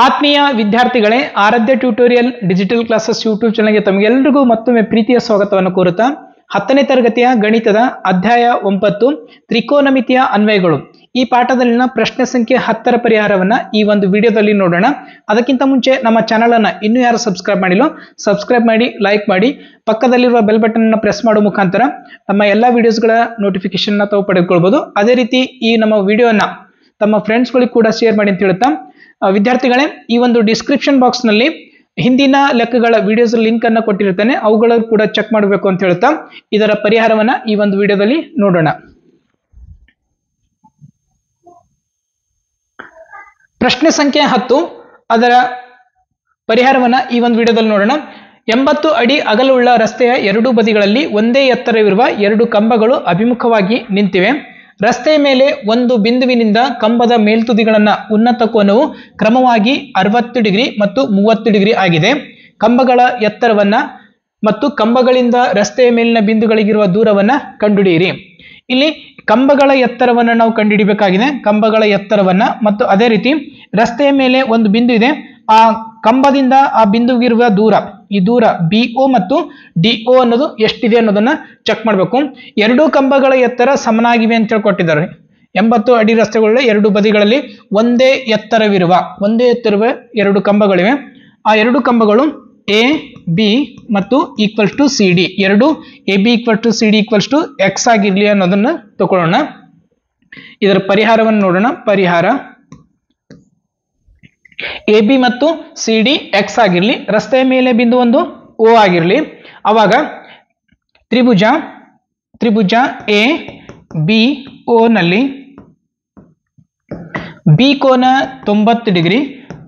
ಆತ್ಮೀಯ ವಿದ್ಯಾರ್ಥಿಗಳೇ, ಆರಾಧ್ಯ tutorial digital classes YouTube ಚಾನಲ್ಗೆ ತಮಗೆಲ್ಲರಿಗೂ ಮತ್ತೊಮ್ಮೆ ಪ್ರೀತಿಯ ಸ್ವಾಗತವನ್ನು ಕೋರುತ್ತಾ 10ನೇ ತರಗತಿಯ ಗಣಿತದ ಅಧ್ಯಾಯ 9 ತ್ರಿಕೋನಮಿತಿಯ ಅನ್ವಯಗಳು ಈ ಪಾಠದಲ್ಲಿನ ಪ್ರಶ್ನೆ ಸಂಖ್ಯೆ 10ರ ಪರಿಹಾರವನ್ನ ಈ ಒಂದು ವಿಡಿಯೋದಲ್ಲಿ ನೋಡೋಣ. ಅದಕ್ಕಿಂತ ಮುಂಚೆ ನಮ್ಮ ಚಾನೆಲ್ ಅನ್ನು ಇನ್ನೂ ಯಾರು ಸಬ್ಸ್ಕ್ರೈಬ್ ಮಾಡಿಲ್ಲ ಸಬ್ಸ್ಕ್ರೈಬ್ ಮಾಡಿ, ಲೈಕ್ ಮಾಡಿ, ಪಕ್ಕದಲ್ಲಿರುವ ಬೆಲ್ ಬಟನ್ ಅನ್ನು ಪ್ರೆಸ್ ಮಾಡುವ ಮುಖಾಂತರ ನಮ್ಮ ಎಲ್ಲಾ ವಿಡಿಯೋಸ್ಗಳ ನೋಟಿಫಿಕೇಶನ್ ತಾವು ಪಡೆದುಕೊಳ್ಳಬಹುದು. ಅದೇ ರೀತಿ ಈ ನಮ್ಮ ವಿಡಿಯೋನ ತಮ್ಮ ಫ್ರೆಂಡ್ಸ್ ಗಳಿಗೆ ಕೂಡ ಶೇರ್ ಮಾಡಿ ಅಂತ ಹೇಳುತ್ತಾ, ವಿದ್ಯಾರ್ಥಿಗಳೇ, ಈ ಒಂದು ಡಿಸ್ಕ್ರಿಪ್ಷನ್ ಬಾಕ್ಸ್ ನಲ್ಲಿ ಹಿಂದಿನ ಲೆಕ್ಕಗಳ ವಿಡಿಯೋಸ್ ಲಿಂಕ್ ಅನ್ನು ಕೊಟ್ಟಿರುತ್ತೇನೆ, ಅವುಗಳು ಕೂಡ ಚೆಕ್ ಮಾಡಬೇಕು ಅಂತ ಹೇಳುತ್ತಾ ಇದರ ಪರಿಹಾರವನ್ನ ಈ ಒಂದು ವಿಡಿಯೋದಲ್ಲಿ ನೋಡೋಣ. ಪ್ರಶ್ನೆ ಸಂಖ್ಯೆ 10 ಅದರ ಪರಿಹಾರವನ್ನ ಈ ಒಂದು ವಿಡಿಯೋದಲ್ಲಿ ನೋಡೋಣ. 80 ಅಡಿ ಅಗಲವುಳ್ಳ ರಸ್ತೆಯ ಎರಡೂ ಬದಿಗಳಲ್ಲಿ ಒಂದೇ ಎತ್ತರವಿರುವ ಎರಡು ಕಂಬಗಳು ಅಭಿಮುಖವಾಗಿ ನಿಂತಿವೆ. ರಸ್ತೆಯ ಮೇಲೆ ಒಂದು ಬಿಂದುವಿನಿಂದ ಕಂಬದ ಮೇಲ್ತುದಿಗಳನ್ನ ಉನ್ನತ ಕೋನವು ಕ್ರಮವಾಗಿ 60 ಡಿಗ್ರಿ ಮತ್ತು 30 ಡಿಗ್ರಿ ಆಗಿದೆ. ಕಂಬಗಳ ಎತ್ತರವನ್ನ ಮತ್ತು ಕಂಬಗಳಿಂದ ರಸ್ತೆಯ ಮೇಲಿನ ಬಿಂದುಗಳಿಗಿರುವ ದೂರವನ್ನ ಕಂಡುಹಿಡಿಯಿರಿ. ಇಲ್ಲಿ ಕಂಬಗಳ ಎತ್ತರವನ್ನ ನಾವು ಕಂಡುಹಿಡಿಯಬೇಕಾಗಿದೆ. ಕಂಬಗಳ ಎತ್ತರವನ್ನ ಮತ್ತು ಅದೇ ರೀತಿ ರಸ್ತೆಯ ಮೇಲೆ ಒಂದು ಬಿಂದು ಇದೆ, ಆ ಕಂಬದಿಂದ ಆ ಬಿಂದುವಿಗಿರುವ ದೂರ, ಈ ದೂರ BO ಮತ್ತು DO ಅನ್ನೋದು ಎಷ್ಟಿದೆ ಅನ್ನೋದನ್ನ ಚೆಕ್ ಮಾಡಬೇಕು. ಎರಡೂ ಕಂಬಗಳ ಎತ್ತರ ಸಮನಾಗಿವೆ ಅಂತ ಹೇಳ್ಕೊಟ್ಟಿದ್ದಾರೆ. 80 ಅಡಿ ರಸ್ತೆಗಳ ಎರಡು ಬದಿಗಳಲ್ಲಿ ಒಂದೇ ಎತ್ತರವಿರುವ ಎರಡು ಕಂಬಗಳಿವೆ. ಆ ಎರಡು ಕಂಬಗಳು AB ಮತ್ತು ಈಕ್ವಲ್ ಟು CD, ಎರಡು AB equal to CD equals to X ಆಗಿರ್ಲಿ ಅನ್ನೋದನ್ನ ತಗೊಳ್ಳೋಣ. ಇದರ ಪರಿಹಾರವನ್ನು ನೋಡೋಣ. ಪರಿಹಾರ AB ಮತ್ತು CD X ಆಗಿರ್ಲಿ, ರಸ್ತೆಯ ಮೇಲೆ ಬಿಂದು ಒಂದು O ಆಗಿರ್ಲಿ. ಅವಾಗ ತ್ರಿಭುಜ ABO ನಲ್ಲಿ B ಕೋನ 90 ಡಿಗ್ರಿ,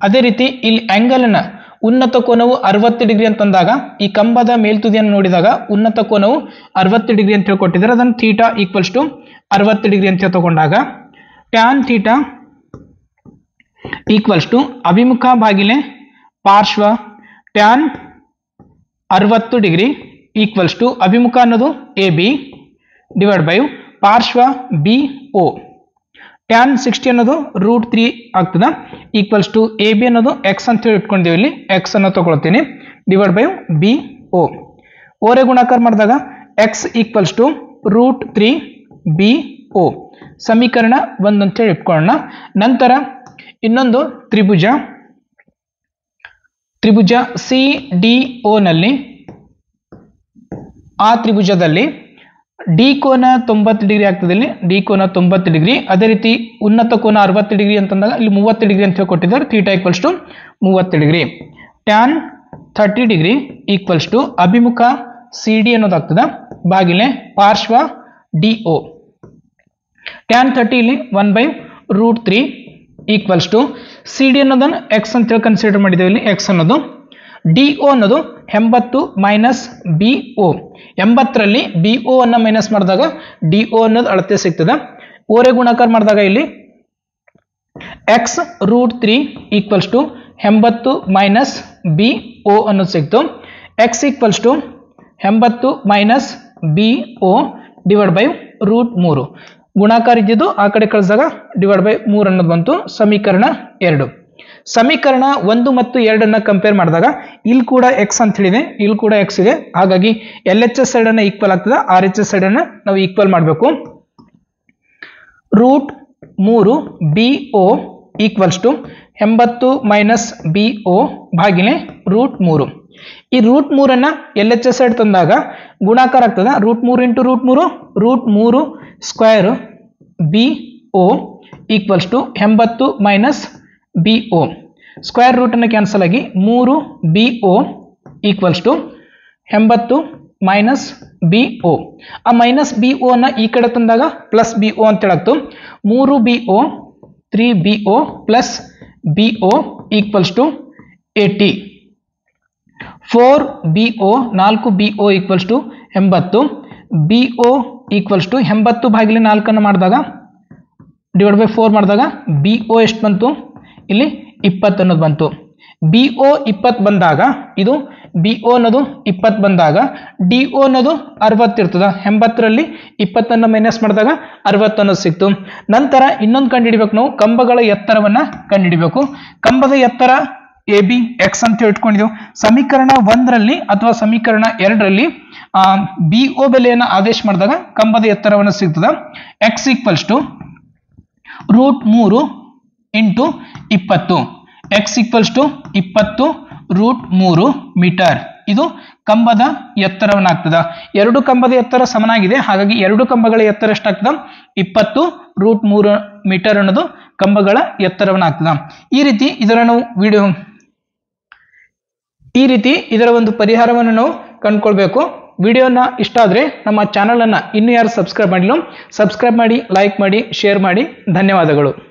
ಅದೇ ರೀತಿ ಇಲ್ಲಿ ಆಂಗಲ್ ಅನ್ನ ಉನ್ನತ ಕೋನವು 60 ಡಿಗ್ರಿ ಅಂತಂದಾಗ ಈ ಕಂಬದ ಮೇಲ್ತುದಿಯನ್ನು ನೋಡಿದಾಗ ಉನ್ನತ ಕೋನವು 60 ಡಿಗ್ರಿ ಅಂತ ಹೇಳ್ಕೊಟ್ಟಿದ್ದಾರೆ. ಅದನ್ನು ಥೀಟಾ ಈಕ್ವಲ್ಸ್ ಟು 60 ಡಿಗ್ರಿ ಅಂತ ತಗೊಂಡಾಗ ಟ್ಯಾನ್ ಥೀಟಾ ಈಕ್ವಲ್ಸ್ ಟು ಅಭಿಮುಖ ಭಾಗಿಲೆ ಪಾರ್ಶ್ವ ಟ್ಯಾನ್ 60 ಡಿಗ್ರಿ ಈಕ್ವಲ್ಸ್ ಟು ಅಭಿಮುಖ ಅನ್ನೋದು AB ಡಿವೈಡ್ ಬೈ ಪಾರ್ಶ್ವ BO. ಟ್ಯಾನ್ 60 ಅನ್ನೋದು √3 ಆಗ್ತದ ಈಕ್ವಲ್ಸ್ ಟು AB ಅನ್ನೋದು X ಅಂತ ಹೇಳಿ ಇಟ್ಕೊಂಡಿವಿ. ಇಲ್ಲಿ X ಅನ್ನು ತಗೊಳ್ತೀನಿ ಡಿವೈಡ್ ಬೈ BO. ಓರೆ ಗುಣಾಕಾರ ಮಾಡಿದಾಗ X ಈಕ್ವಲ್ಸ್ ಟು √3 BO. ಸಮೀಕರಣ 1 ಅಂತ ಹೇಳಿ ಇಟ್ಕೊಳ್ಳೋಣ. ನಂತರ ಇನ್ನೊಂದು ತ್ರಿಭುಜ CDO ನಲ್ಲಿ, ಆ ತ್ರಿಭುಜದಲ್ಲಿ D ಕೋನ 90 ಡಿಗ್ರಿ ಆಗ್ತದೆ. ಇಲ್ಲಿ D ಕೋನ 90 ಡಿಗ್ರಿ, ಅದೇ ರೀತಿ ಉನ್ನತ ಕೋನ 60 ಡಿಗ್ರಿ ಅಂತಂದಾಗ ಇಲ್ಲಿ 30 ಡಿಗ್ರಿ ಅಂತ ಕೊಟ್ಟಿದ್ದಾರೆ. Theta equals to 30 degree. Tan 30 degree equals to ಅಭಿಮುಖ CD ಅನ್ನೋದಾಗ್ತದ ಬಾಗಿಲೆ ಪಾರ್ಶ್ವ DO. ಟ್ಯಾನ್ 30 ಇಲ್ಲಿ 1/√3 ಈಕ್ವಲ್ಸ್ ಟು CD ಅನ್ನೋದನ್ನು X ಅಂತ ಹೇಳಿ ಕನ್ಸಿಡರ್ ಮಾಡಿದ್ದೇವೆ. ಇಲ್ಲಿ X ಅನ್ನೋದು, DO ಅನ್ನೋದು 80 ಮೈನಸ್ BO. 80ರಲ್ಲಿ BO ಅನ್ನ ಮೈನಸ್ ಮಾಡಿದಾಗ DO ಅನ್ನೋದು ಅಳತೆ ಸಿಗ್ತದೆ. ಓರೆ ಗುಣಾಕಾರ ಮಾಡಿದಾಗ ಇಲ್ಲಿ X √3 equals to 80 minus BO ಅನ್ನೋದು ಸಿಕ್ತು. X equals to 80 minus BO divide by √3. ಗುಣಾಕಾರ ಇದ್ದಿದ್ದು ಆ ಕಡೆ ಕಳಿಸಿದಾಗ ಡಿವೈಡ್ ಬೈ 3 ಅನ್ನೋದು ಬಂತು. ಸಮೀಕರಣ 2. ಸಮೀಕರಣ 1 ಮತ್ತು 2 ಅನ್ನ ಕಂಪೇರ್ ಮಾಡಿದಾಗ ಇಲ್ಲಿ ಕೂಡ X ಅಂತ ಹೇಳಿದೆ, ಇಲ್ಲಿ ಕೂಡ X ಇದೆ. ಹಾಗಾಗಿ LHS ಸೈಡ್ ಅನ್ನ ಈಕ್ವಲ್ ಆಗ್ತದೆ, RHS ಸೈಡ್ ಅನ್ನ ನಾವು ಈಕ್ವಲ್ ಮಾಡಬೇಕು. √3 BO equals to 80 minus BO ಭಾಗಿಲೆ √3. ಈ √3 ಅನ್ನ LHS ಸೈಡ್ ತಂದಾಗ ಗುಣಾಕಾರ ಆಗ್ತದೆ. √3 into √3 square BO equals to 80 minus BO. Square root ಅನ್ನು ಕ್ಯಾನ್ಸಲ್ ಆಗಿ 3 BO equals to 80 minus BO. ಆ ಮೈನಸ್ BO ಅನ್ನ ಈ ಕಡೆ ತಂದಾಗ ಪ್ಲಸ್ BO ಅಂತ ಹೇಳಾಗ್ತು. 3 BO 3 BO plus BO equals to 80. 4 BO 4 BO equals to 80. BO equals to 80 ಭಾಗಿಲೆ 4 ಅನ್ನು ಮಾಡಿದಾಗ ಡಿವೈಡ್ ಬೈ 4 ಮಾಡಿದಾಗ BO ಎಷ್ಟು ಬಂತು? ಇಲ್ಲಿ 20 ಅನ್ನೋದು ಬಂತು. BO 20 ಬಂದಾಗ ಇದು BO ಅನ್ನೋದು 20 ಬಂದಾಗ DO ಅನ್ನೋದು 60 ಇರ್ತದ 80ರಲ್ಲಿ 20 ಮೈನಸ್ ಮಾಡಿದಾಗ 60 ಅನ್ನೋದು ಸಿಕ್ತು ನಂತರ ಇನ್ನೊಂದು ಕಂಡುಹಿಡಿಬೇಕು ನಾವು ಕಂಬಗಳ ಎತ್ತರವನ್ನ ಕಂಡುಹಿಡಿಬೇಕು ಕಂಬದ ಎತ್ತರ AB x ಅಂತ ಇಟ್ಕೊಂಡಿದ್ದೇವೆ ಸಮೀಕರಣ 1ರಲ್ಲಿ ಅಥವಾ ಸಮೀಕರಣ 2ರಲ್ಲಿ BO ಬೆಲೆಯನ್ನು ಆದೇಶ ಮಾಡಿದಾಗ ಕಂಬದ ಎತ್ತರವನ್ನು ಸಿಗ್ತದ x = √3 × 20 x = 20 √3 ಮೀಟರ್ ಇದು ಕಂಬದ ಎತ್ತರವನ್ನಾಗ್ತದ ಎರಡು ಕಂಬದ ಎತ್ತರ ಸಮನಾಗಿದೆ ಹಾಗಾಗಿ ಎರಡು ಕಂಬಗಳ ಎತ್ತರ ಎಷ್ಟಾಗ್ತದ 20 √3 ಮೀಟರ್ ಅನ್ನೋದು ಕಂಬಗಳ ಎತ್ತರವನ್ನಾಗ್ತದ ಈ ರೀತಿ ಇದರ ಒಂದು ಪರಿಹಾರವನ್ನು ನಾವು ಕಂಡುಕೊಳ್ಳಬೇಕು ವಿಡಿಯೋನ ಇಷ್ಟ ಆದರೆ ನಮ್ಮ ಚಾನಲ್ ಅನ್ನು ಇನ್ನೂ ಯಾರು ಸಬ್ಸ್ಕ್ರೈಬ್ ಮಾಡಿಲ್ಲ ಸಬ್ಸ್ಕ್ರೈಬ್ ಮಾಡಿ ಲೈಕ್ ಮಾಡಿ ಶೇರ್ ಮಾಡಿ ಧನ್ಯವಾದಗಳು